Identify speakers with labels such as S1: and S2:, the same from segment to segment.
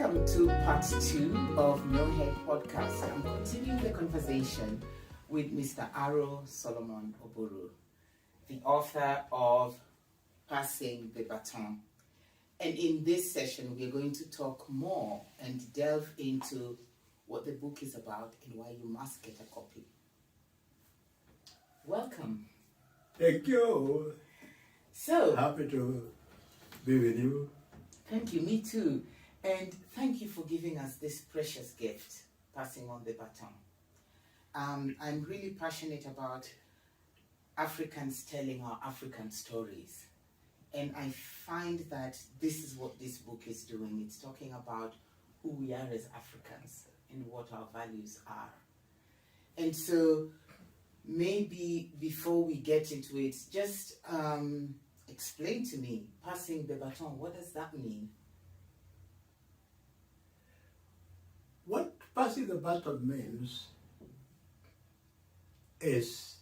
S1: Welcome to part 2 of No Head Podcast. I'm continuing the conversation with Mr. Arrow Solomon Oburu, the author of Passing the Baton. And in this session, we're going to talk more and delve into what the book is about and why you must get a copy. Welcome.
S2: Thank you.
S1: So,
S2: Happy to be with you.
S1: thank you, me too. And thank you for giving us this precious gift, passing on the baton. I'm really passionate about Africans telling our African stories. And I find that this is what this book is doing. It's talking about who we are as Africans and what our values are. And so maybe before we get into it, just explain to me, passing the baton, what does that mean?
S2: What passing the baton means is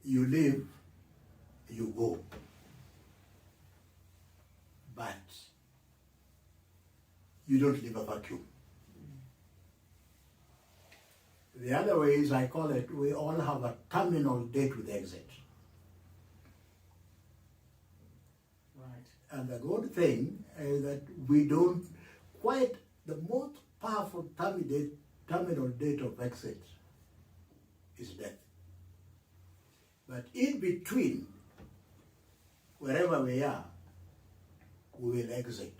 S2: you live, you go. But you don't leave a vacuum. The other way is, I call it, we all have a terminal date with exit.
S1: Right.
S2: And the good thing is that we don't quite, the most powerful terminal date of exit is death. But in between, wherever we are, we will exit.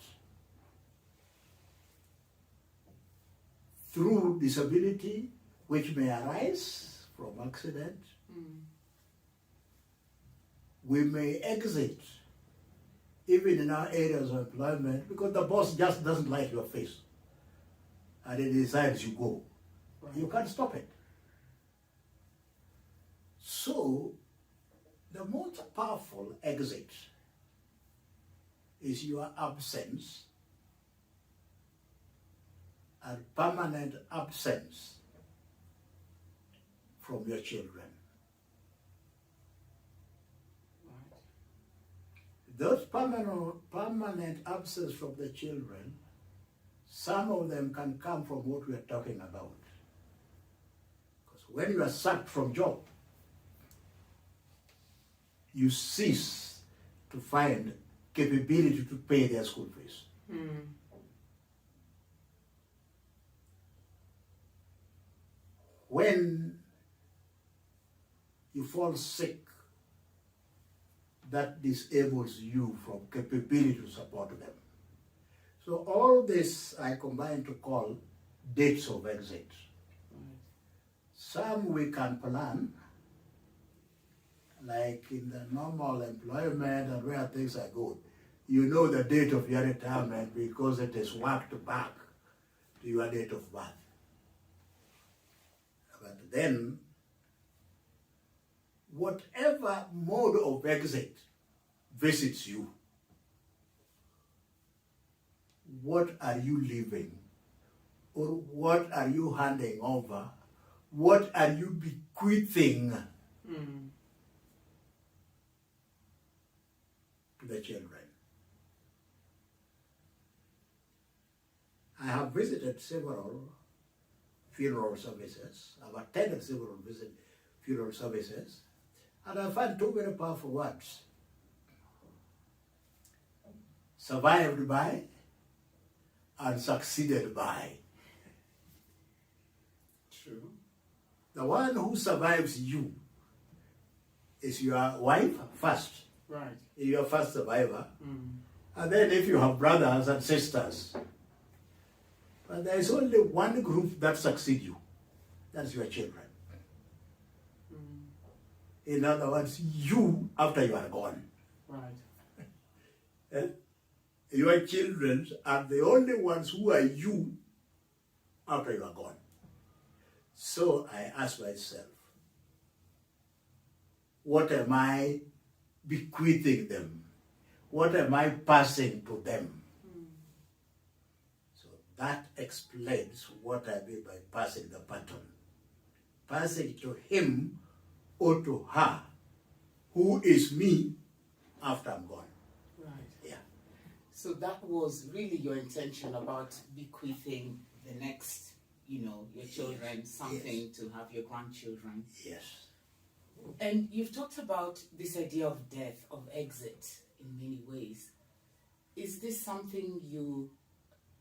S2: Through disability, which may arise from accident, we may exit even in our areas of employment because the boss just doesn't like your face and he decides you go.
S1: Right.
S2: You can't stop it. So, the most powerful exit is your absence and permanent absence from your children.
S1: Right.
S2: Those permanent absence from the children, some of them can come from what we are talking about. Because when you are sacked from job, you cease to find capability to pay their school fees. When you fall sick, that disables you from capability to support them. So all this I combine to call dates of exit. Some we can plan, like in the normal employment and where things are good. You know the date of your retirement because it is worked back to your date of birth. But then, whatever mode of exit visits you, what are you leaving? Or what are you handing over? What are you bequeathing to the children? I have visited several funeral services. I've attended several funeral services, and I find two very powerful words: survived by and succeeded by.
S1: True.
S2: The one who survives you is your wife first,
S1: Right.
S2: your first survivor, and then if you have brothers and sisters. But there is only one group that succeeds you. That's your children. In other words, you after you are gone.
S1: Right.
S2: Your children are the only ones who are you after you are gone. So I ask myself, what am I bequeathing them? What am I passing to them? So that explains what I mean by passing the baton. Passing to him or to her, who is me after I'm gone.
S1: Right.
S2: Yeah.
S1: So that was really your intention about bequeathing the next, your children, something to have your grandchildren.
S2: Yes.
S1: And you've talked about this idea of death, of exit, in many ways. Is this something you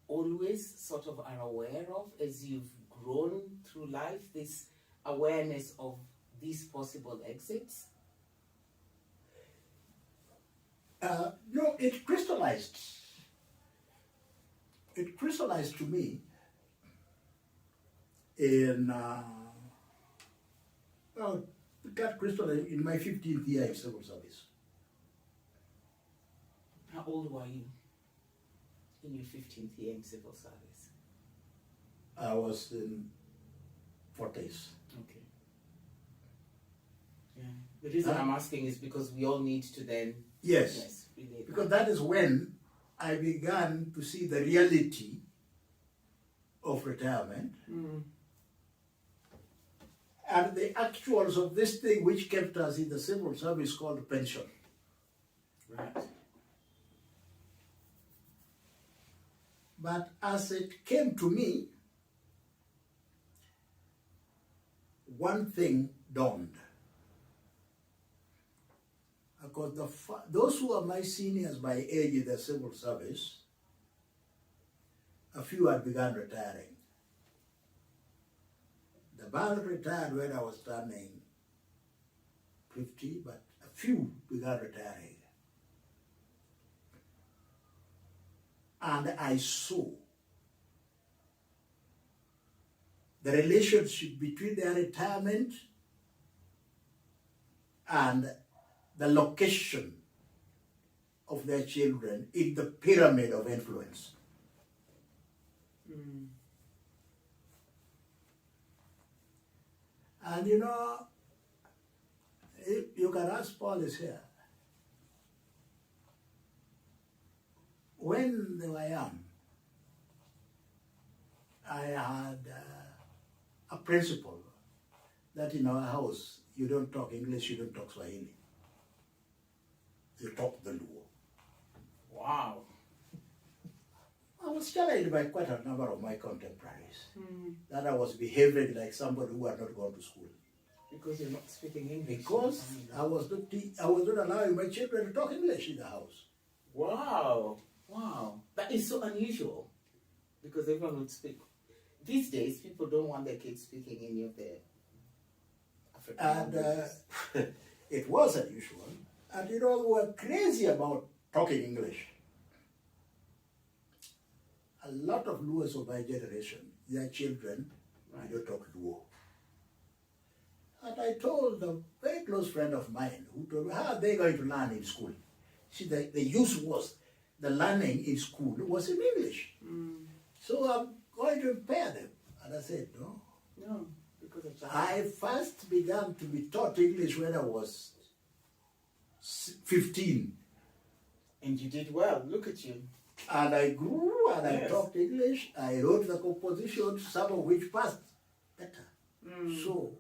S1: always sort of are aware of as you've grown through life, this awareness of these possible exits?
S2: No, it crystallized. It crystallized to me in, it got crystallized in my 15th year in civil service.
S1: How old were you in your 15th year in civil service?
S2: I was in 40s.
S1: Okay. Yeah. The reason I'm asking is because we all need to then
S2: Yes,
S1: relate.
S2: because that is when I began to see the reality of retirement and the actuals of this thing which kept us in the civil service called pension.
S1: Right.
S2: But as it came to me, one thing dawned. Because those who are my seniors by age in the civil service, a few had begun retiring. The bulk retired when I was turning 50, but a few began retiring. And I saw the relationship between their retirement and the location of their children in the pyramid of influence. And you can ask Paul is here. When they were young, I had a principle that in our house, you don't talk English, you don't talk Swahili. You talk the Luo.
S1: Wow.
S2: I was challenged by quite a number of my contemporaries that I was behaving like somebody who had not gone to school.
S1: Because you're not speaking English.
S2: Because I was not allowing my children to talk English in the house.
S1: Wow. Wow. That is so unusual. Because everyone would speak. These days, people don't want their kids speaking any of their African languages.
S2: It was unusual. And we were crazy about talking English. A lot of Luos of my generation, their children, they don't talk Luo. And I told a very close friend of mine who told me, how are they going to learn in school? See, the use was, the learning in school was in English. So I'm going to impair them. And I said, no.
S1: No, because of that.
S2: I first began to be taught English when I was 15.
S1: And you did well. Look at you.
S2: And I grew and I talked English. I wrote the compositions, some of which passed better. So,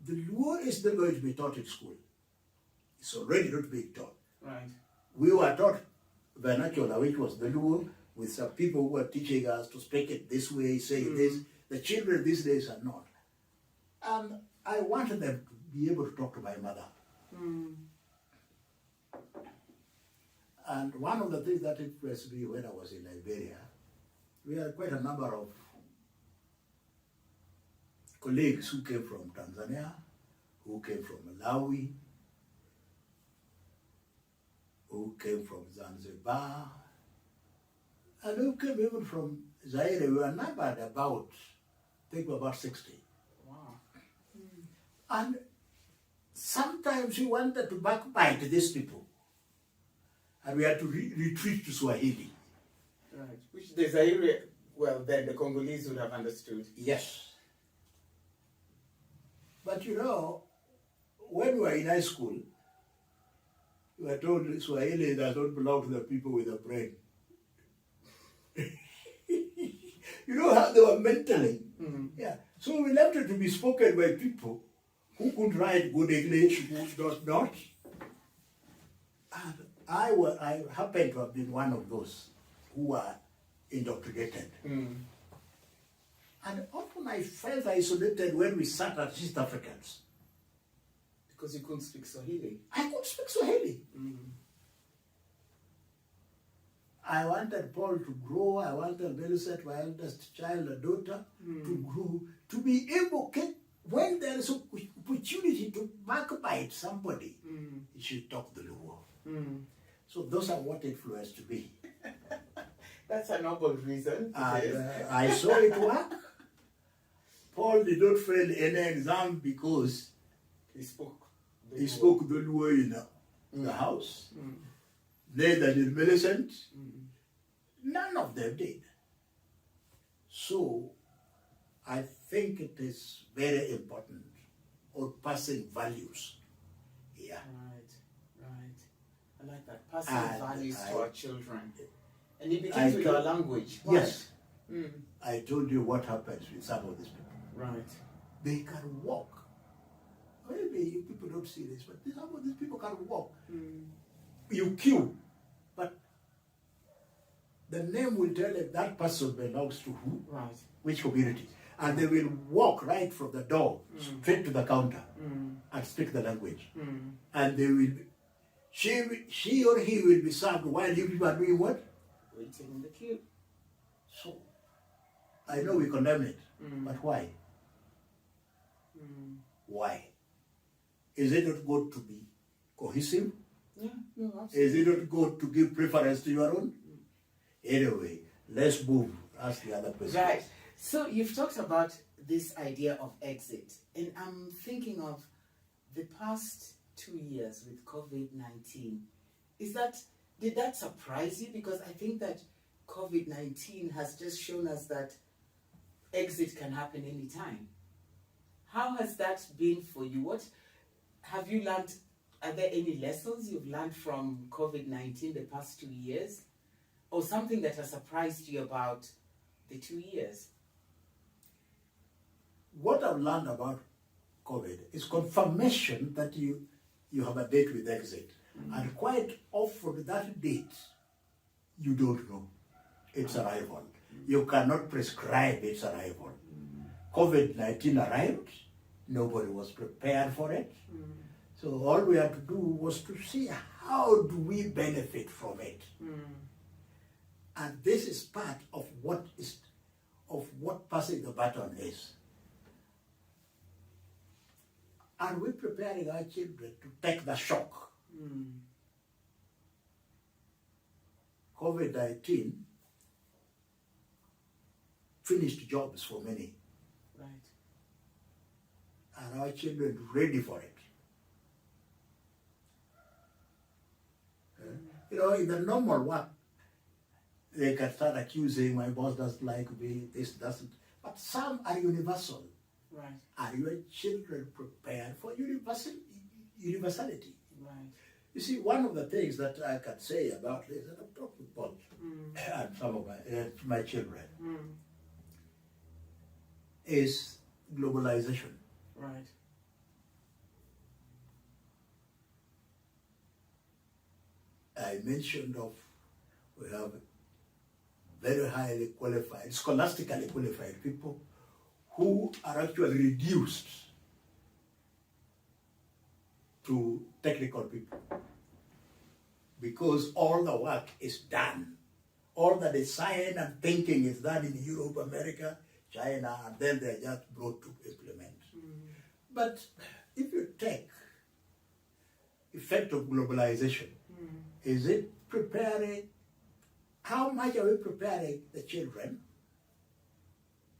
S2: the Luo is not going to be taught in school. It's already not being taught.
S1: Right.
S2: We were taught vernacular, which was the Luo, with some people who were teaching us to speak it this way, say this. The children these days are not. And I wanted them to be able to talk to my mother. And one of the things that impressed me when I was in Liberia, we had quite a number of colleagues who came from Tanzania, who came from Malawi, who came from Zanzibar, and who came even from Zaire. We were numbered about, I think about 60.
S1: Wow.
S2: And sometimes we wanted to backbite these people. And we had to retreat to Swahili.
S1: Right. Which the Zaire, well, then the Congolese would have understood.
S2: Yes. But when we were in high school, we were told Swahili does not belong to the people with a brain. You know how they were mentally. Yeah. So we left it to be spoken by people who could write good English, who could not. And I happen to have been one of those who were indoctrinated. And often I felt isolated when we sat at East Africans.
S1: Because you couldn't speak Swahili.
S2: I could speak Swahili. I wanted Paul to grow. I wanted Millicent, my eldest child, a daughter, to grow, to be able, when there is an opportunity to backbite somebody, you should talk the Luo. So those are what influenced me.
S1: That's a noble reason.
S2: And I saw it work. Paul did not fail any exam because
S1: he spoke the
S2: Luo in the house. Neither did Millicent. None of them did. So I think it is very important on passing values. Yeah.
S1: Right. I like that. Passing values to our children. And it begins with our language. Why?
S2: Yes. I told you what happens with some of these people.
S1: Right.
S2: They can walk. Maybe you people don't see this, but some of these people can walk. You queue, but the name will tell if that person belongs to who,
S1: right,
S2: which community. And they will walk right from the door straight to the counter and speak the language. And they will, she or he will be served while you people are doing what?
S1: Waiting in the queue.
S2: So, I know we condemn it, but why? Why? Is it not good to be cohesive?
S1: Yeah, no, absolutely.
S2: Is it not good to give preference to your own? Anyway, let's move. Ask the other person.
S1: Right. So you've talked about this idea of exit, and I'm thinking of the past 2 years with COVID-19. Did that surprise you? Because I think that COVID-19 has just shown us that exit can happen anytime. How has that been for you? What have you learned? Are there any lessons you've learned from COVID-19 the past 2 years? Or something that has surprised you about the 2 years?
S2: What I've learned about COVID is confirmation that you have a date with exit. And quite often that date, you don't know its arrival. You cannot prescribe its arrival. COVID-19 arrived, nobody was prepared for it. So all we had to do was to see how do we benefit from it. And this is part of what passing the baton is. Are we preparing our children to take the shock? COVID-19 finished jobs for many.
S1: Right.
S2: And our children ready for it. You know, in the normal work, they can start accusing, my boss doesn't like me, this doesn't. But some are universal.
S1: Right.
S2: Are your children prepared for universality?
S1: Right.
S2: You see, one of the things that I can say about this, and I've talked with Paul and some of my children, is globalization.
S1: Right.
S2: I mentioned we have very highly qualified, scholastically qualified people who are actually reduced to technical people because all the work is done. All the design and thinking is done in Europe, America, China, and then they're just brought to implement. But if you take effect of globalization, is it preparing, how much are we preparing the children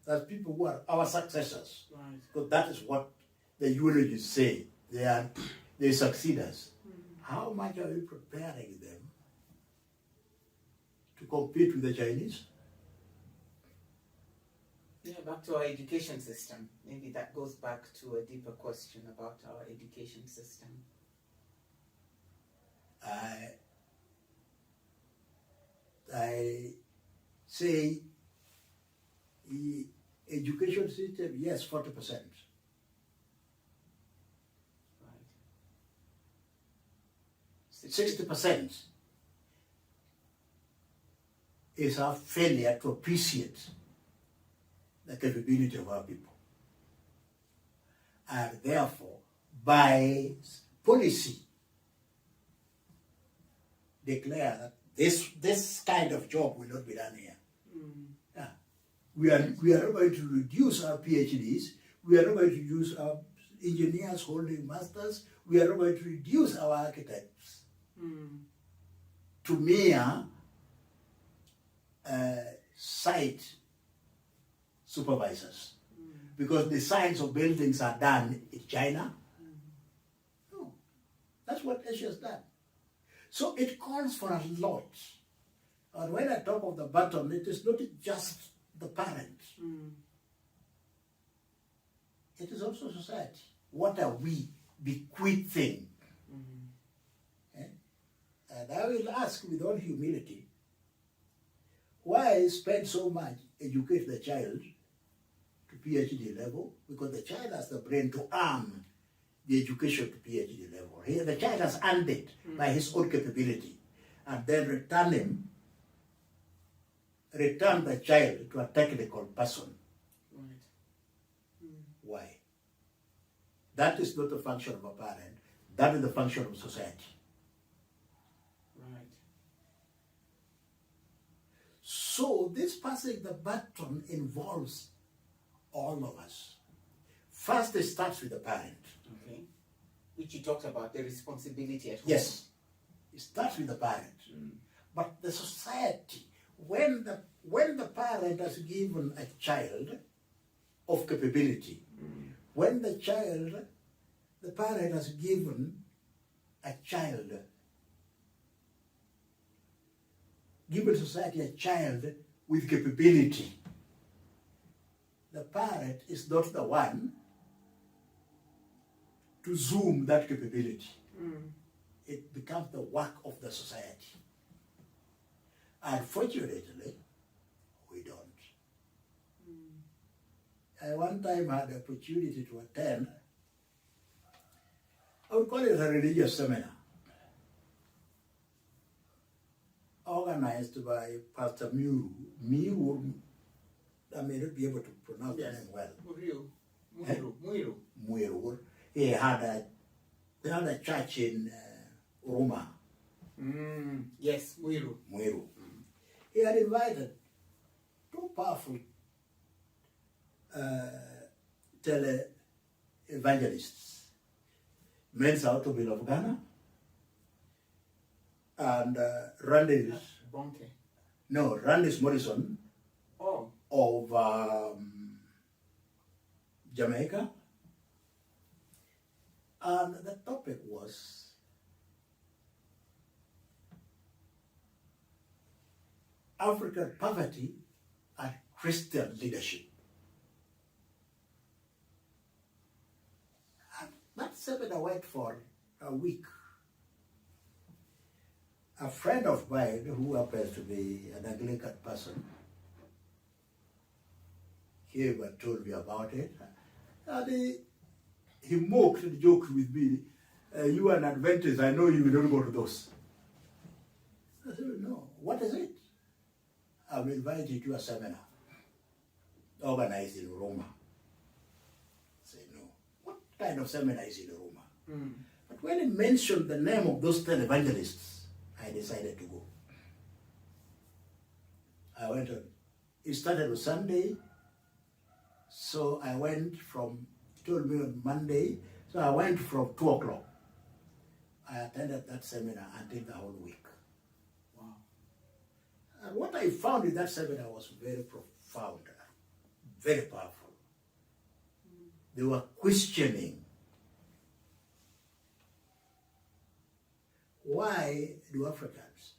S2: as people who are our successors?
S1: Right.
S2: Because that is what the eulogists say. They succeeders. How much are we preparing them to compete with the Chinese?
S1: Yeah, back to our education system. Maybe that goes back to a deeper question about our education system.
S2: I say the education system, yes, 40%.
S1: Right.
S2: 60% is our failure to appreciate the capability of our people. And therefore, by policy, declare that this kind of job will not be done here. Yeah. We are not going to reduce our PhDs. We are not going to reduce our engineers holding masters. We are not going to reduce our architects to mere site supervisors. Because the signs of buildings are done in China. No, that's what Asia's done. So it calls for a lot. And when I talk of the Baton, it is not just the parents. It is also society. What are we bequeathing? And I will ask with all humility, why spend so much educate the child to PhD level? Because the child has the brain to earn the education to PhD level. Here, the child has earned it by his own capability, and then return the child to a technical person. Why? That is not the function of a parent. That is the function of society.
S1: Right.
S2: So this passing the baton involves all of us. First, it starts with the parent.
S1: Okay. Which you talked about, the responsibility at home.
S2: Yes, it starts with the parent. But the society, when the parent has given a child of capability, when the parent has given society a child with capability, the parent is not the one to zoom that capability. It becomes the work of the society. Unfortunately, we don't. I one time had the opportunity to attend, I would call it a religious seminar, organized by Pastor Muru. I may not be able to pronounce the name well. Muiru. He had a church in Roma.
S1: Yes, Muiru.
S2: He had invited two powerful tele-evangelists, Mensa Autobil of Ghana and Randis Morrison of Jamaica. And the topic was African poverty and Christian leadership. And that seminar went for a week. A friend of mine, who happens to be an Anglican person, came and told me about it. And he mocked and joked with me, you are an Adventist, I know you will not go to those. I said, no, what is it? I'm invited to a seminar organized in Roma. I said, no, what kind of seminar is in Roma? But when he mentioned the name of those 10 evangelists, I decided to go. I went on. It started on Sunday, so I went from, he told me on Monday, so I went from 2 o'clock. I attended that seminar until the whole week.
S1: Wow.
S2: And what I found in that seminar was very profound, very powerful. They were questioning, why do Africans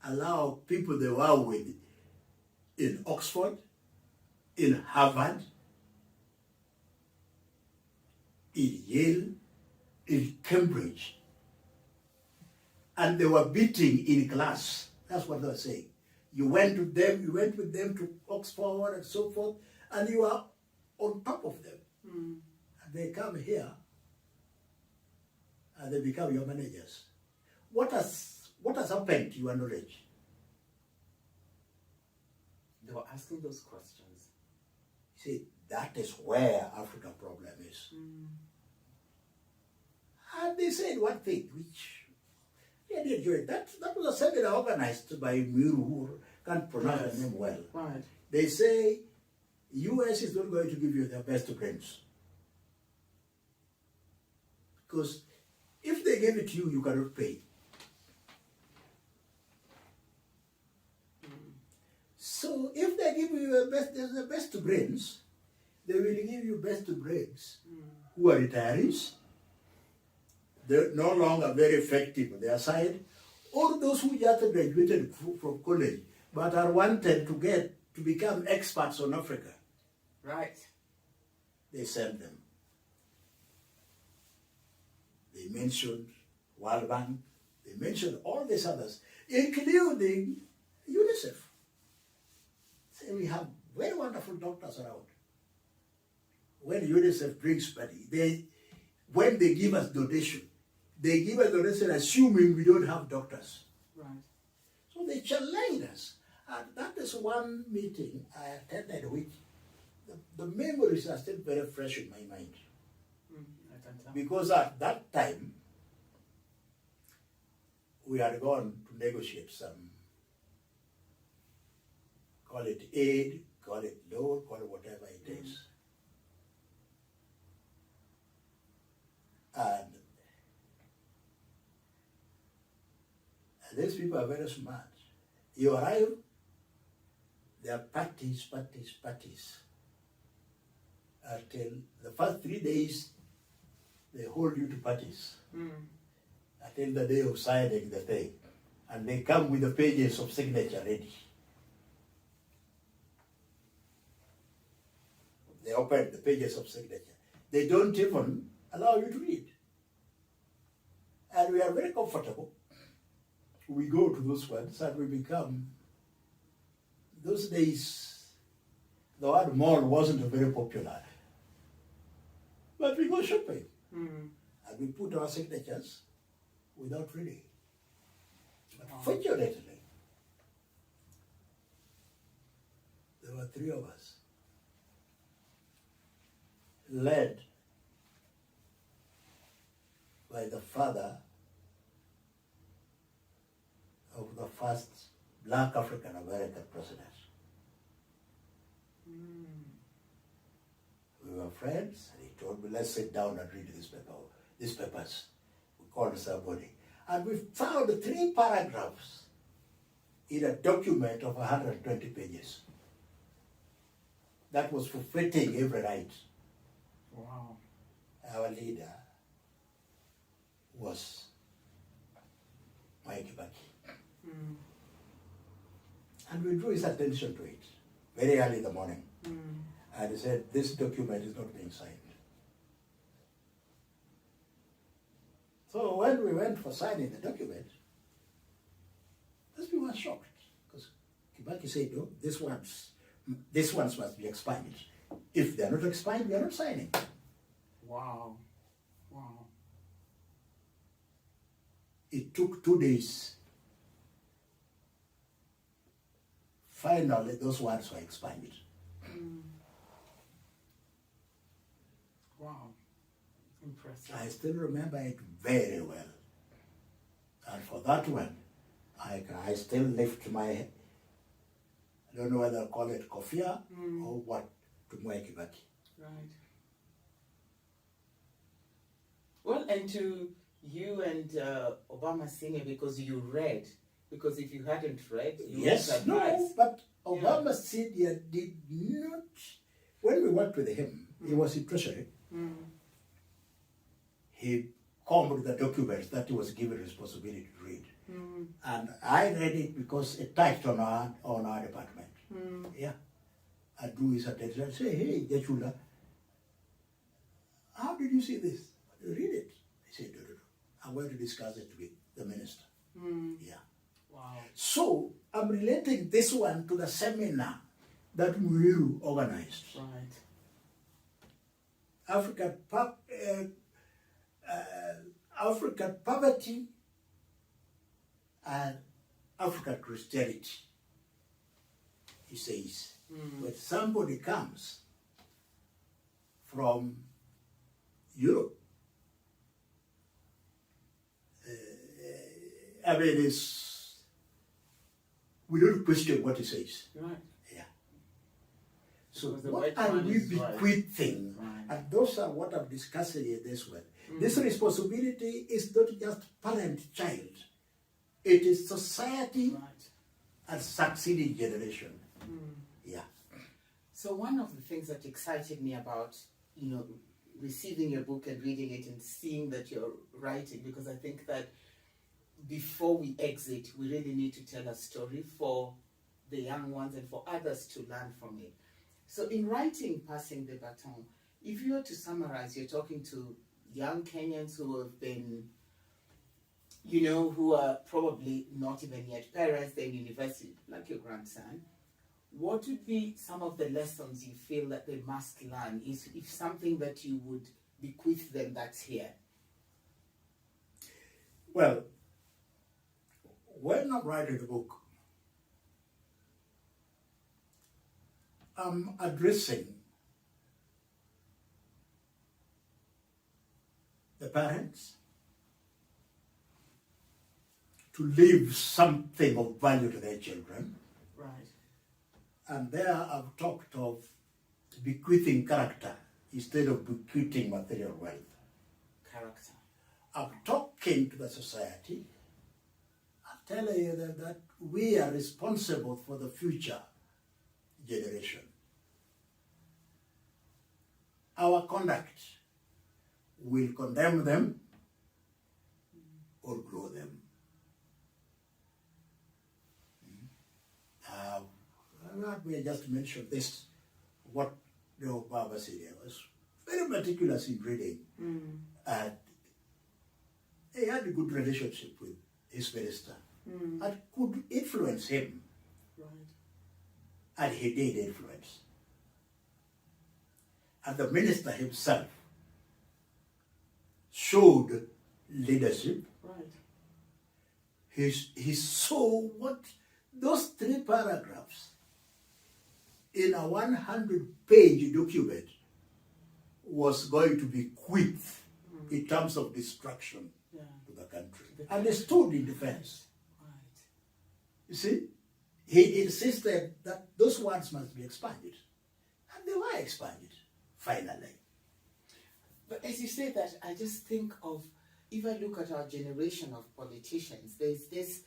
S2: allow people they were with in Oxford, in Harvard, in Yale, in Cambridge, and they were beating in class? That's what they were saying. You went with them to Oxford and so forth, and you are on top of them. And they come here and they become your managers. What has happened to your knowledge?
S1: They were asking those questions.
S2: See, that is where African problem is. And they said one thing, which they enjoyed. That was a seminar organized by Miru, who can't pronounce the name well.
S1: Right.
S2: They say, US is not going to give you their best brains. Because if they give it to you, you cannot pay. So if they give you the best brains, they will give you best brains who are retirees. They're no longer very effective on their side, or those who just graduated from college but are wanted to become experts on Africa.
S1: Right.
S2: They send them. They mentioned World Bank, they mentioned all these others, including UNICEF. Say we have very wonderful doctors around. When UNICEF brings money, when they give us donation, they give us donation assuming we don't have doctors.
S1: Right.
S2: So they challenged us. And that is one meeting I attended, which the memories are still very fresh in my mind.
S1: I can tell.
S2: Because at that time, we had gone to negotiate some, call it aid, call it loan, call it whatever it is. And these people are very smart. You arrive, there are parties. Until the first 3 days, they hold you to parties. Until the day of signing the thing. And they come with the pages of signature ready. They open the pages of signature. They don't even allow you to read. And we are very comfortable. We go to those ones and we become, those days, the word mall wasn't very popular. But we go shopping. And we put our signatures without reading. But fortunately, there were 3 of us, led by the father of the first black African American president. We were friends, and he told me, let's sit down and read these papers. We called somebody. And we found 3 paragraphs in a document of 120 pages. That was for fitting every night.
S1: Wow.
S2: Our leader was Mike Baki. And we drew his attention to it very early in the morning. And he said, this document is not being signed. So when we went for signing the document, we were shocked. Because Kibaki said, no, these ones must be expired. If they are not expired, we are not signing.
S1: Wow. Wow.
S2: It took 2 days. Finally, those ones were expired.
S1: Wow. Impressive.
S2: I still remember it very well. And for that one, I still lift my, I don't know whether I'll call it kofia or what, to Mwai Kibaki.
S1: Right. Well, and to you and Obama Senior, because you read. Because if you hadn't read, you
S2: Yes,
S1: wouldn't
S2: no,
S1: advise.
S2: but Obama Senior did not, when we worked with him, he was in Treasury. He combed the documents that he was given responsibility to read. And I read it because it touched on our department. Yeah. I drew his attention and say, hey, Jachula, how did you see this? Read it. He said, no. I'm going to discuss it with the minister. Yeah.
S1: Wow.
S2: So I'm relating this one to the seminar that Muiru organized.
S1: Right.
S2: African poverty and African Christianity, he says. When somebody comes from Europe, I mean, we don't question what he says.
S1: Right.
S2: Yeah. So
S1: Because the
S2: what
S1: white
S2: are
S1: man
S2: we
S1: is right.
S2: bequeathing?
S1: Right.
S2: And those are what I'm discussing in this one. This responsibility is not just parent-child. It is society
S1: Right.
S2: and succeeding generation. Yeah.
S1: So one of the things that excited me about, receiving your book and reading it and seeing that you're writing, because I think that before we exit, we really need to tell a story for the young ones and for others to learn from it. So in writing Passing the Baton, if you were to summarize, you're talking to young Kenyans who have been, who are probably not even yet parents, they're in university, like your grandson. What would be some of the lessons you feel that they must learn? If something that you would bequeath them that's here?
S2: Well, when I'm writing the book, I'm addressing the parents to leave something of value to their children.
S1: Right.
S2: And there I've talked of bequeathing character instead of bequeathing material wealth.
S1: Character.
S2: I'm talking to the society. I'm telling you that we are responsible for the future generation. Our conduct will condemn them or grow them. We just mentioned this, what the Obama said. I was very meticulous in reading. And he had a good relationship with his minister and could influence him.
S1: Right.
S2: And he did influence. And the minister himself showed leadership.
S1: Right.
S2: He saw what those 3 paragraphs in a 100-page document was going to bequeath in terms of destruction to the country. And they stood in defense.
S1: Right.
S2: You see, he insisted that those words must be expanded. And they were expanded, finally.
S1: But as you say that, I just think of, if I look at our generation of politicians, there's this,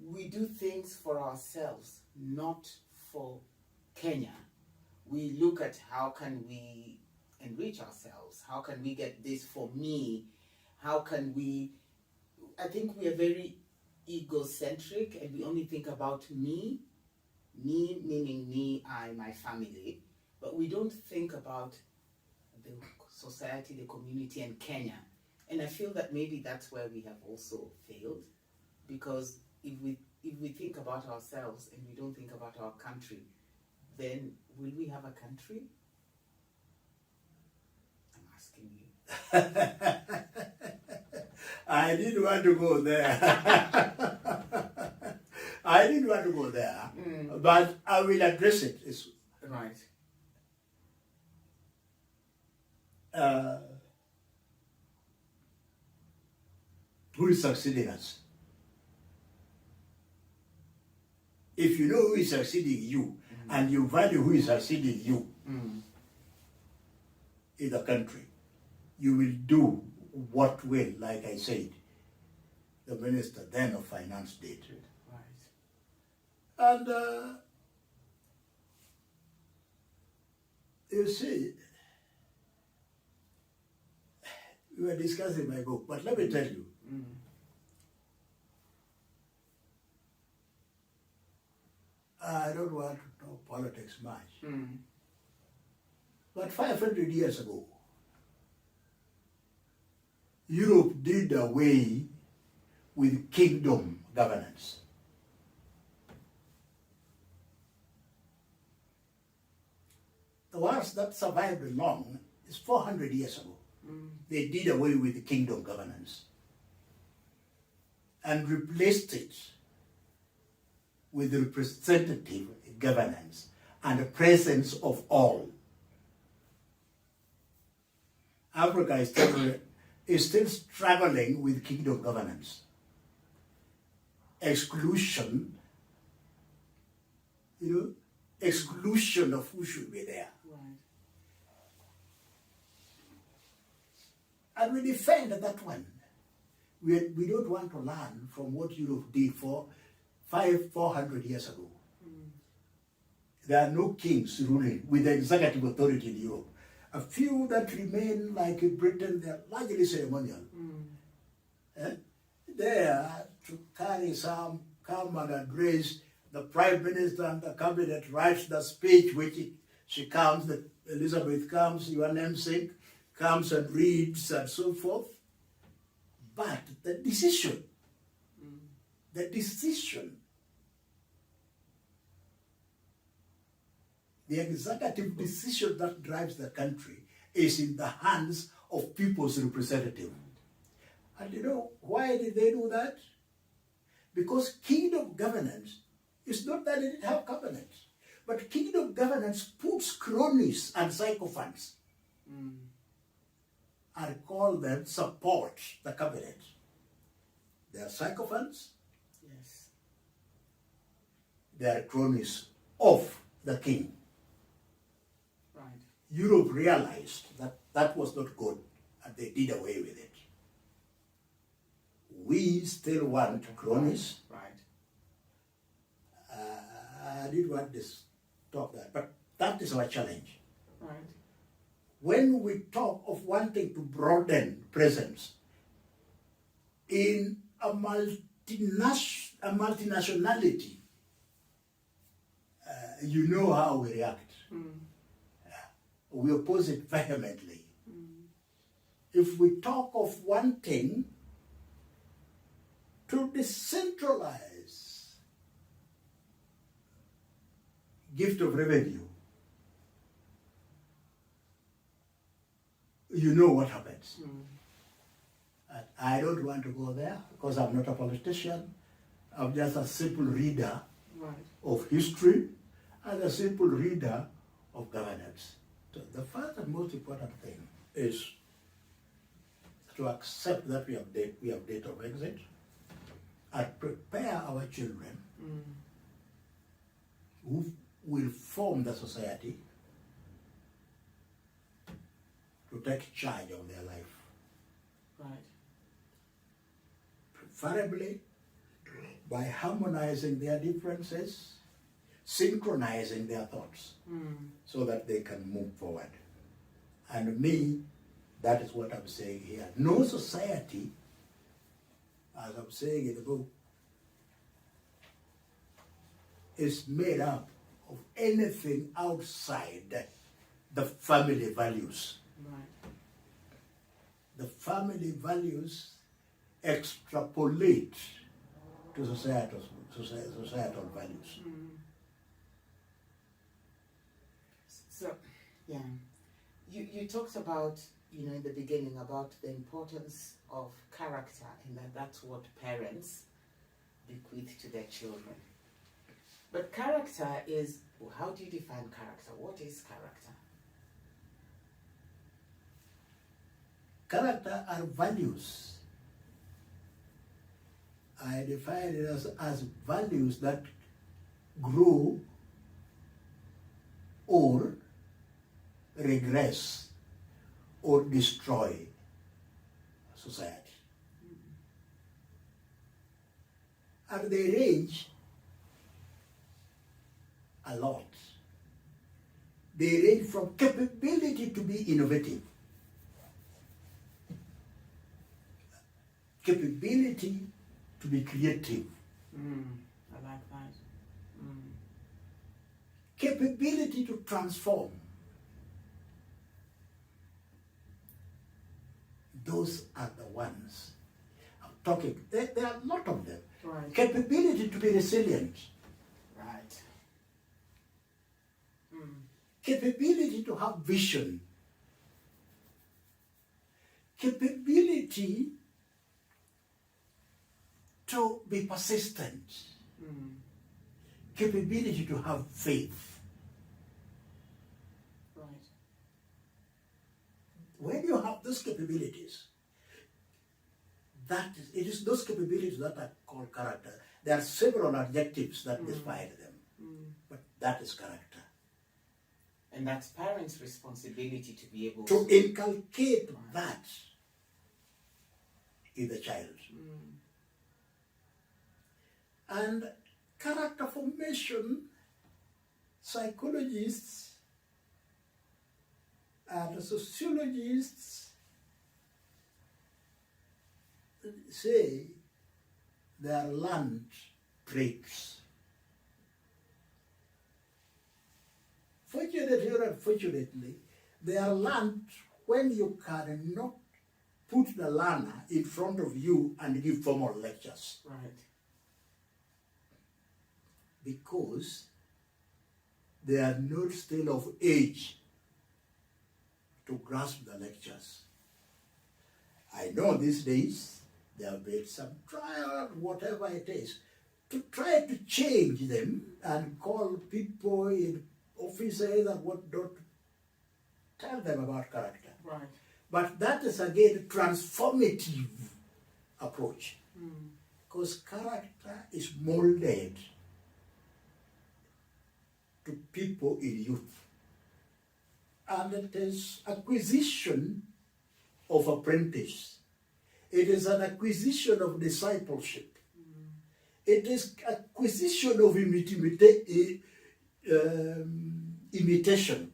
S1: we do things for ourselves, not for Kenya. We look at how can we enrich ourselves, how can we get this for me, how can we, I think we are very egocentric and we only think about me meaning me, I, my family, but we don't think about the society, the community, and Kenya. And I feel that maybe that's where we have also failed, because if we think about ourselves and we don't think about our country, then will we have a country? I'm asking you.
S2: I didn't want to go there. I didn't want to go there, but I will address it.
S1: Right.
S2: Who is succeeding us? If you know who is succeeding you, and you value who is succeeding you in the country, you will do what will, like I said, the Minister then of Finance did.
S1: Right.
S2: And you see, we were discussing my book, but let me tell you, I don't want to talk politics much, but 500 years ago, Europe did away with kingdom governance. The ones that survived long is 400 years ago. They did away with the kingdom governance and replaced it with representative governance and the presence of all. Africa is still struggling with kingdom governance. Exclusion, exclusion of who should be there.
S1: Right.
S2: And we defend that one. We don't want to learn from what Europe did for 400 years ago. There are no kings ruling with the executive authority in Europe. A few that remain, like in Britain, they are largely ceremonial. They are to carry some, come and address the Prime Minister and the Cabinet, writes the speech, which she comes, Elizabeth comes, your namesake, comes and reads and so forth. But the decision, the executive decision that drives the country is in the hands of people's representative. And you know, why did they do that? Because kingdom governance is not that it didn't have cabinet, but kingdom governance puts cronies and sycophants and call them support the cabinet. They are sycophants.
S1: Yes.
S2: They are cronies of the king.
S1: Right.
S2: Europe realized that that was not good and they did away with it. We still want cronies.
S1: Right.
S2: I didn't want this talk that, but that is our challenge.
S1: Right.
S2: When we talk of wanting to broaden presence in a multinationality, you know how we react. We oppose it vehemently. If we talk of wanting to decentralize gift of revenue, you know what happens. I don't want to go there because I'm not a politician. I'm just a simple reader of history and a simple reader of governance. So the first and most important thing is to accept that we have date of exit and prepare our children who will form the society to take charge of their life.
S1: Right.
S2: Preferably by harmonizing their differences, synchronizing their thoughts, so that they can move forward. And me, that is what I'm saying here. No society, as I'm saying in the book, is made up of anything outside the family values.
S1: Right.
S2: The family values extrapolate to societal values.
S1: So, yeah, you talked about, in the beginning about the importance of character, and that's what parents bequeath to their children. But character is, how do you define character? What is character?
S2: Character are values. I define it as values that grow or regress or destroy society. And they range a lot. They range from capability to be innovative, capability to be creative,
S1: I like that.
S2: capability to transform. Those are the ones I'm talking. There are a lot of them.
S1: Right.
S2: Capability to be resilient.
S1: Right.
S2: Capability to have vision. capability to be persistent, capability to have faith.
S1: Right.
S2: When you have those capabilities, it is those capabilities that are called character. There are several adjectives that define them, but that is character.
S1: And that's parents' responsibility to be able
S2: To inculcate that in the child. And character formation, psychologists and sociologists say they are learned traits. Fortunately or unfortunately, they are learned when you cannot put the learner in front of you and give formal lectures.
S1: Right.
S2: Because they are not still of age to grasp the lectures. I know these days there have been some trial, whatever it is, to try to change them and call people in offices and whatnot, tell them about character.
S1: Right.
S2: But that is again a transformative approach. Because character is molded to people in youth. And it is acquisition of apprentice. It is an acquisition of discipleship. It is acquisition of imitation.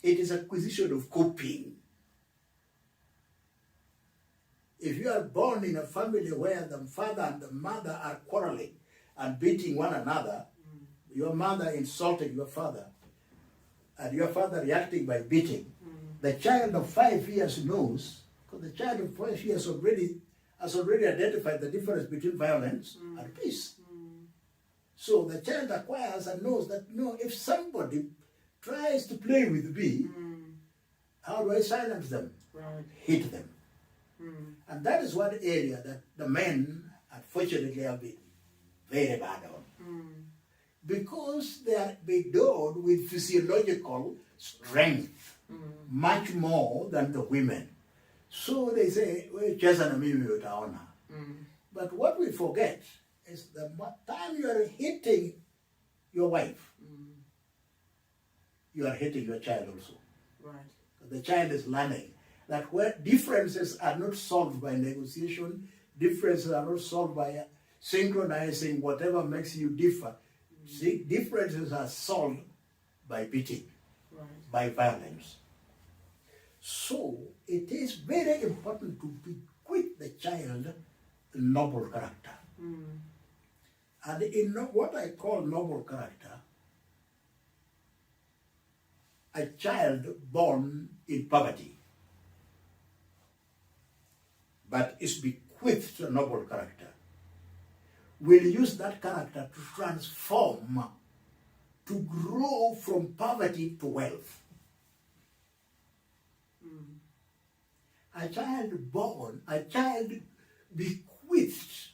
S2: It is acquisition of copying. If you are born in a family where the father and the mother are quarreling and beating one another, your mother insulting your father, and your father reacting by beating, the child of 5 years knows, because the child of 5 years has already identified the difference between violence and peace. So the child acquires and knows that, no, if somebody tries to play with me, how do I silence them?
S1: Right.
S2: Hit them. And that is one area that the men, unfortunately, have been very bad on. Because they are endowed with physiological strength, much more than the women. So they say, well, but what we forget is the time you are hitting your wife, you are hitting your child also.
S1: Right.
S2: The child is learning that where differences are not solved by negotiation, differences are not solved by synchronizing whatever makes you differ. See, differences are solved by beating, by violence. So it is very important to bequeath the child noble character. And in what I call noble character, a child born in poverty, but is bequeathed a noble character, will use that character to transform, to grow from poverty to wealth. A child bequeathed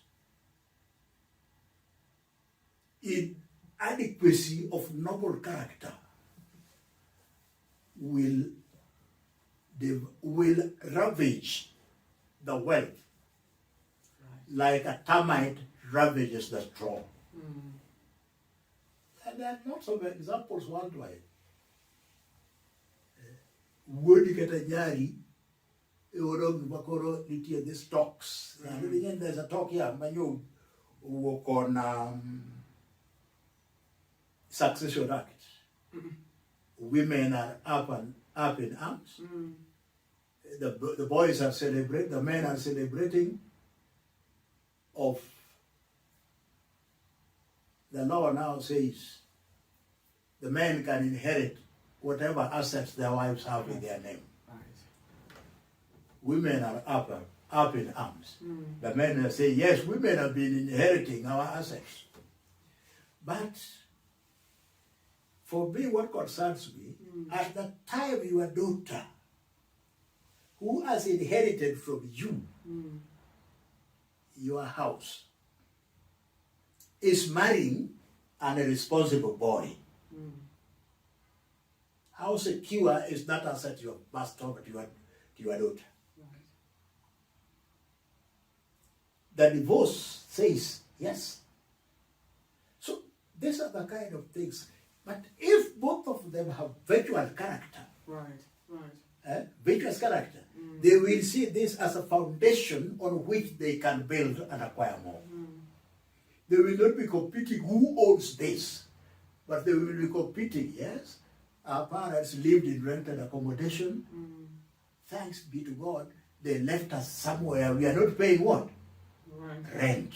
S2: in adequacy of noble character will ravage the wealth like a termite ravages the straw. And there are lots of examples worldwide. Woody Katanyari, this talks. There's a talk here, Manyu, work on succession act. Women are up in arms. The boys are celebrating, the men are celebrating of the law now says the men can inherit whatever assets their wives have in their name. Women are up in arms. The men are saying, yes, women have been inheriting our assets. But For me, what concerns me, at the time your daughter, who has inherited from you your house, is marrying an irresponsible boy, how secure is that asset you have passed over to your daughter?
S1: Right.
S2: The divorce says yes. So these are the kind of things. But if both of them have virtuous character,
S1: Right.
S2: virtuous character, they will see this as a foundation on which they can build and acquire more. They will not be competing who owns this, but they will be competing, yes. Our parents lived in rented accommodation. Thanks be to God, they left us somewhere. We are not paying what?
S1: Right.
S2: Rent.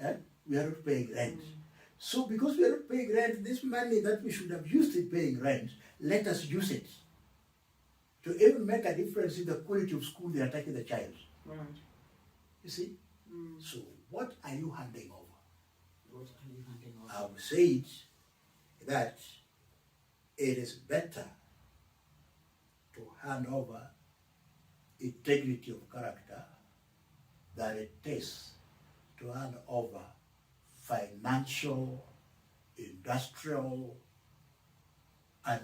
S1: Right.
S2: We are not paying rent. So because we are not paying rent, this money that we should have used in paying rent, let us use it to even make a difference in the quality of school they are taking the child.
S1: Right.
S2: You see? So what are you handing over?
S1: What are you handing over?
S2: I would say that it is better to hand over integrity of character than it is to hand over financial, industrial, and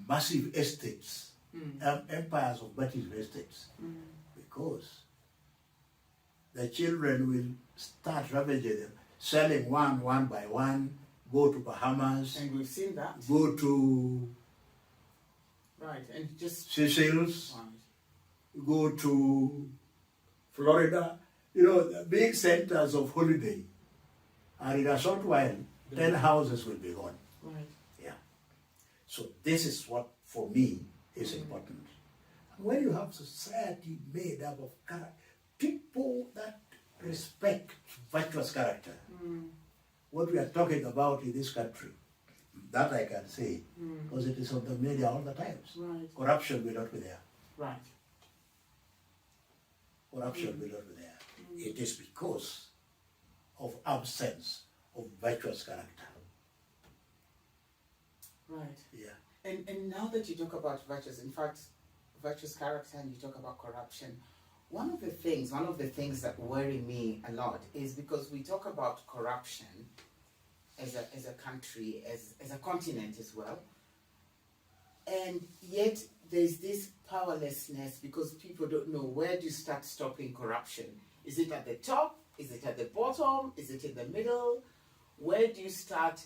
S2: massive estates, empires of massive estates, because the children will start ravaging them, selling one by one, go to Bahamas,
S1: And we've seen that.
S2: go to
S1: Right. And just
S2: Seychelles,
S1: right.
S2: go to Florida, the big centers of holiday. And in a short while, 10 houses will be gone.
S1: Right.
S2: Yeah. So this is what, for me, is important. And when you have society made up of people that respect virtuous character, what we are talking about in this country, that I can say, because it is on the media all the times.
S1: Right.
S2: Corruption will not be there.
S1: Right.
S2: Corruption will not be there. It is because of absence of virtuous character.
S1: Right.
S2: Yeah.
S1: And now that you talk about virtuous, in fact, virtuous character, and you talk about corruption, one of the things that worry me a lot is because we talk about corruption as a country, as a continent as well, and yet there's this powerlessness because people don't know, where do you start stopping corruption? Is it at the top? Is it at the bottom? Is it in the middle? Where do you start?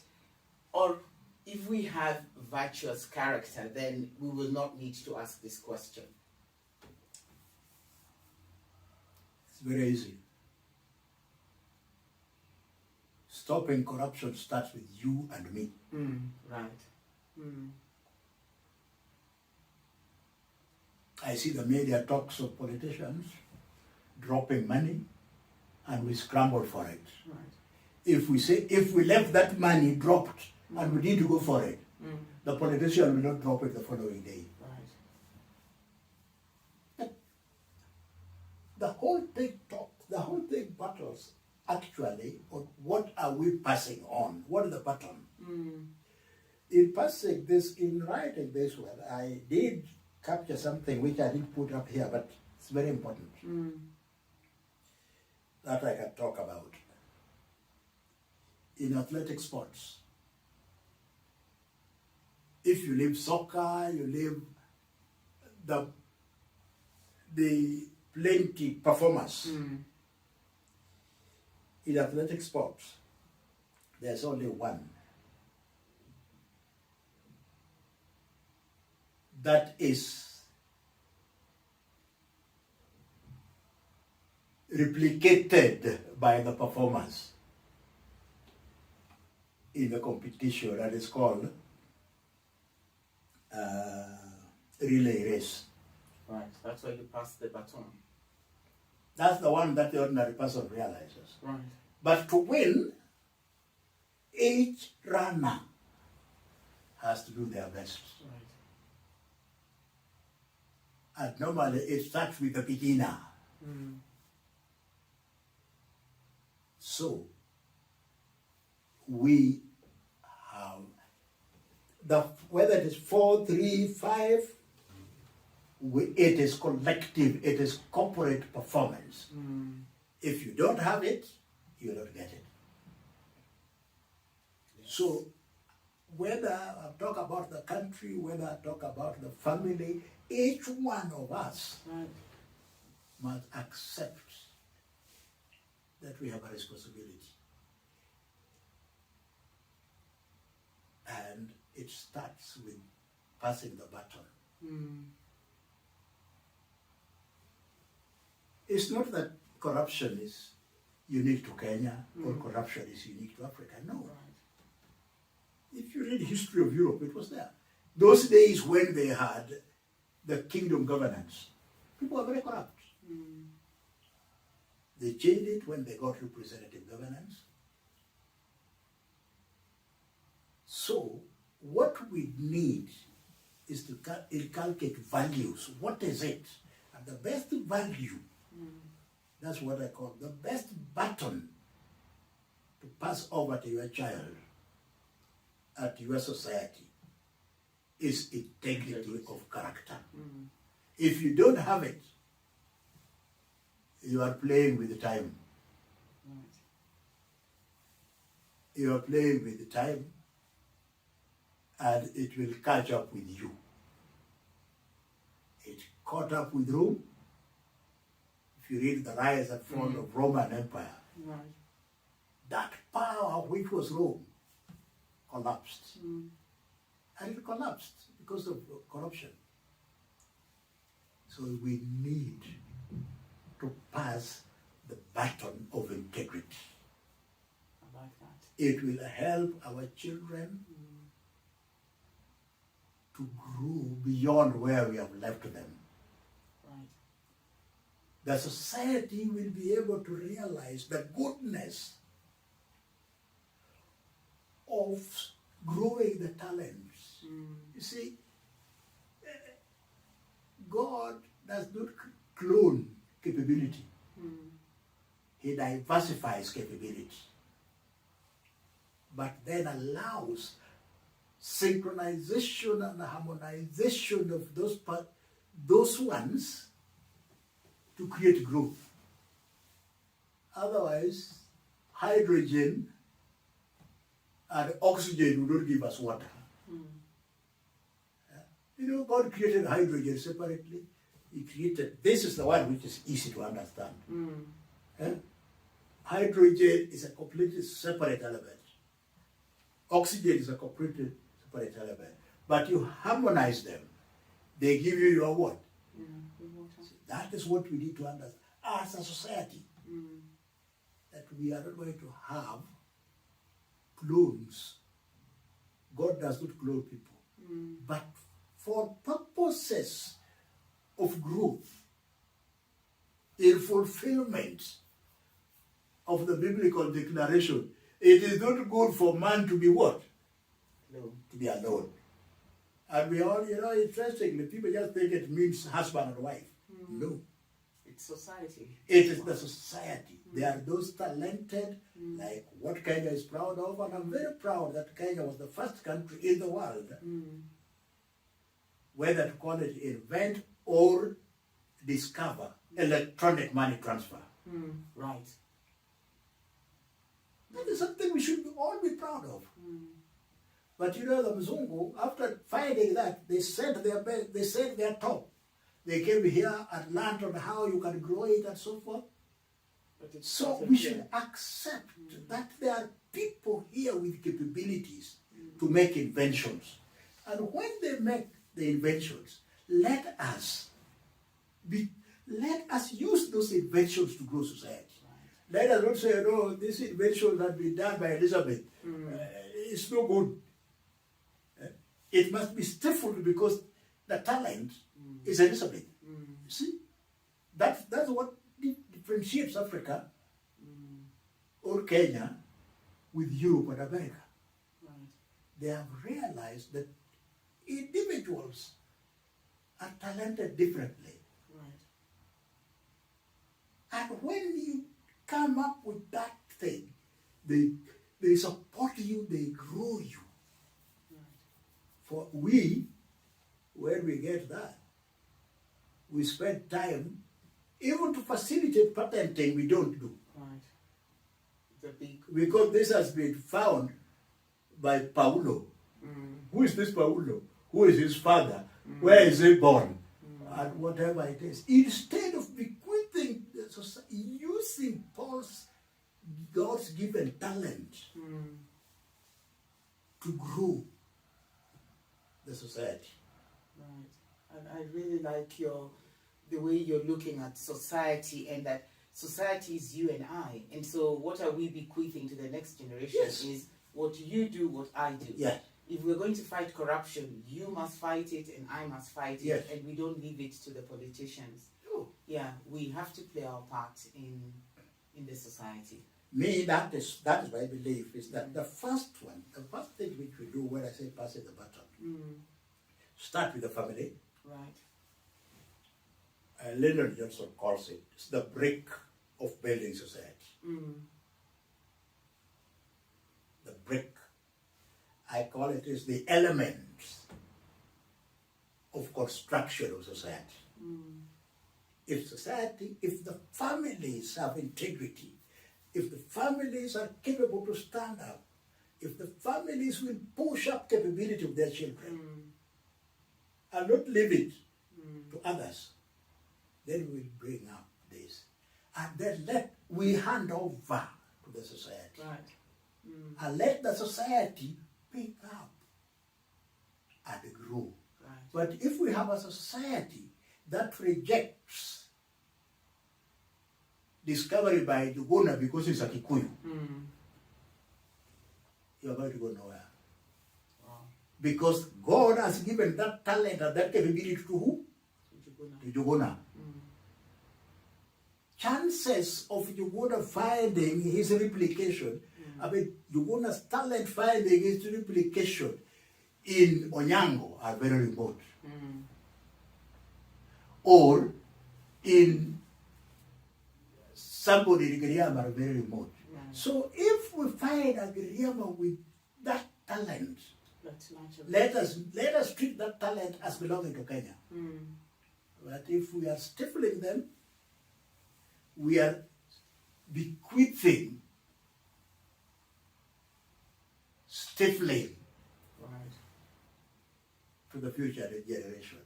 S1: Or if we have virtuous character, then we will not need to ask this question.
S2: It's very easy. Stopping corruption starts with you and me.
S1: Right.
S2: I see the media talks of politicians dropping money, and we scramble for it.
S1: Right.
S2: If we left that money dropped and we need to go for it, the politician will not drop it the following day.
S1: Right.
S2: The whole thing battles actually on what are we passing on? What is the pattern? In passing this, in writing this one, I did capture something which I didn't put up here, but it's very important that I can talk about. In athletic sports, if you leave soccer, you leave the plenty performers. In athletic sports, there's only one that is replicated by the performers in the competition, that is called relay race.
S1: Right. That's where you pass the baton.
S2: That's the one that the ordinary person realizes.
S1: Right.
S2: But to win, each runner has to do their best.
S1: Right.
S2: And normally it starts with the beginner. So we whether it is 4, 3, 5, it is collective, it is corporate performance. If you don't have it, you don't get it. So, whether I talk about the country, whether I talk about the family, each one of us must accept that we have a responsibility. And it starts with passing the baton. It's not that corruption is unique to Kenya or corruption is unique to Africa. No. If you read the history of Europe, it was there. Those days when they had the kingdom governance, people were very corrupt. They changed it when they got representative governance. So, what we need is to inculcate values. What is it? And the best value, that's what I call the best baton to pass over to your child at your society is integrity of character. If you don't have it, you are playing with the time. You are playing with the time, and it will catch up with you. It caught up with Rome. If you read the rise and fall of Roman Empire, that power which was Rome collapsed. And it collapsed because of corruption. So we need to pass the baton of integrity.
S1: I like that.
S2: It will help our children to grow beyond where we have left them.
S1: Right.
S2: The society will be able to realize the goodness of growing the talents. You see, God does not clone capability. He diversifies capability, but then allows synchronization and harmonization of those ones to create growth. Otherwise, hydrogen and oxygen would not give us water. You know, God created hydrogen separately. He created, this is the one which is easy to understand. Hydrogen is a completely separate element. Oxygen is a completely separate element. But you harmonize them. They give you your what? So that is what we need to understand as a society. That we are not going to have clones. God does not clone people. But for purposes of growth, in fulfillment of the biblical declaration, it is not good for man to be what?
S1: Alone.
S2: To be alone. And we all, interestingly, people just think it means husband and wife. No.
S1: It's society.
S2: It is the society. They are those talented, like what Kenya is proud of, and I'm very proud that Kenya was the first country in the world, whether to call it invent or discover electronic money transfer.
S1: Right.
S2: That is something we should all be proud of. But the Mzungu, after finding that, they sent their top. They came here and learned on how you can grow it and so forth. So we should accept that there are people here with capabilities to make inventions. And when they make the inventions, let us use those inventions to grow society. Let us not say, no, this invention has been done by Elizabeth. It's no good. It must be stifled because the talent is Elizabeth. You see? That's what differentiates Africa or Kenya with Europe and America. They have realized that individuals are talented differently. And when you come up with that thing, they support you, they grow you. For when we get that, we spend time, even to facilitate patenting, we don't do.
S1: Right. The big.
S2: Because this has been found by Paulo. Who is this Paulo? Who is his father? Where is he born? And whatever it is. Instead of bequeathing the society, using God's given talent to grow the society.
S1: Right. And I really like the way you're looking at society, and that society is you and I. And so what are we bequeathing to the next generation is what you do, what I do.
S2: Yeah.
S1: If we're going to fight corruption, you must fight it and I must fight
S2: Yes.
S1: it, and we don't leave it to the politicians.
S2: No.
S1: Yeah, we have to play our part in the society.
S2: Me, that is my belief, is that the first thing which we do when I say passing the baton, start with the family.
S1: Right.
S2: Lyndon Johnson calls it, it's the brick of building society. The brick. I call it is the elements of construction of society. If the families have integrity, if the families are capable to stand up, if the families will push up capability of their children and not leave it to others, then we'll bring up this. And then we hand over to the society.
S1: Right.
S2: And let the society pick up and grow.
S1: Right.
S2: But if we have a society that rejects discovery by Juguna because it's a Kikuyu, you're going to go nowhere.
S1: Wow.
S2: Because God has given that talent and that capability to who? To Juguna. Chances of Juguna finding his replication, Juguna's talent finding his replication in Onyango are very remote. Or in somebody in Giriama are very remote. So if we find a Giriama with that talent, let us treat that talent as belonging to Kenya. But if we are stifling them, we are bequeathing, stifling to the future generation.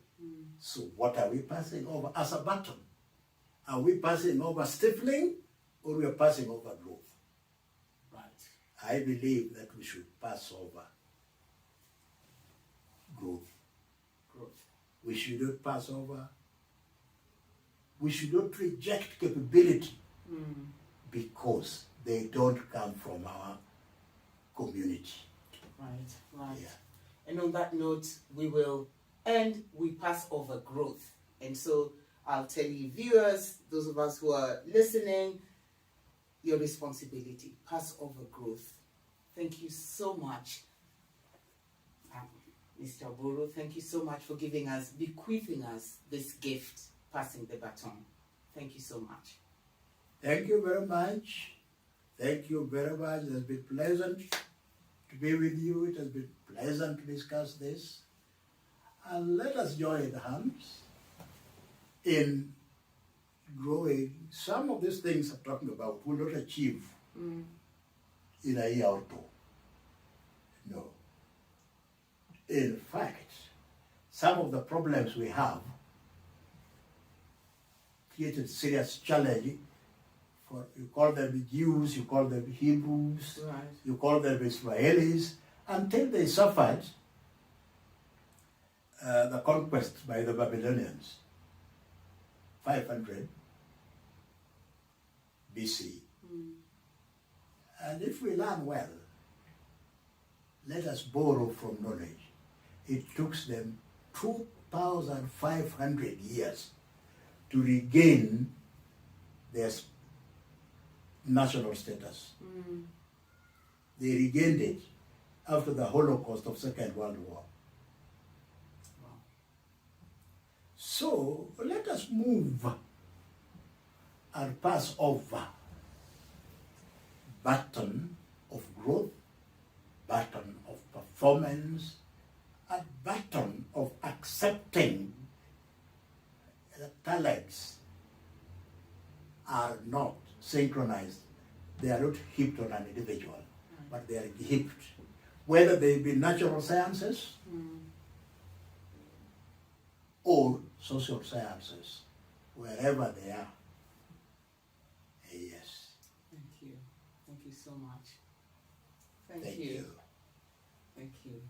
S2: So what are we passing over as a baton? Are we passing over stifling, or we are passing over growth?
S1: Right.
S2: I believe that we should pass over growth. We should not pass over. We should not reject capability because they don't come from our community.
S1: Right.
S2: Yeah.
S1: And on that note, we pass over growth. And so I'll tell you, viewers, those of us who are listening, your responsibility, pass over growth. Thank you so much, Mr. Oburu. Thank you so much for bequeathing us this gift, passing the baton. Thank you so much.
S2: Thank you very much. Thank you very much. It has been pleasant to be with you. It has been pleasant to discuss this. And let us join hands in growing. Some of these things I'm talking about will not achieve in a year or two. No. In fact, some of the problems we have created serious challenge for, you call them Jews, you call them Hebrews, you call them Israelis, until they suffered the conquest by the Babylonians, 500 BC. And if we learn well, let us borrow from knowledge. It took them 2,500 years to regain their national status. They regained it after the Holocaust of Second World War. So let us move and pass over baton of growth, baton of performance, a baton of accepting that talents are not synchronized. They are not heaped on an individual, but they are heaped. Whether they be natural sciences or social sciences, wherever they are. Yes.
S1: Thank you. Thank you so much. Thank
S2: Thank
S1: you.
S2: you.
S1: Thank you.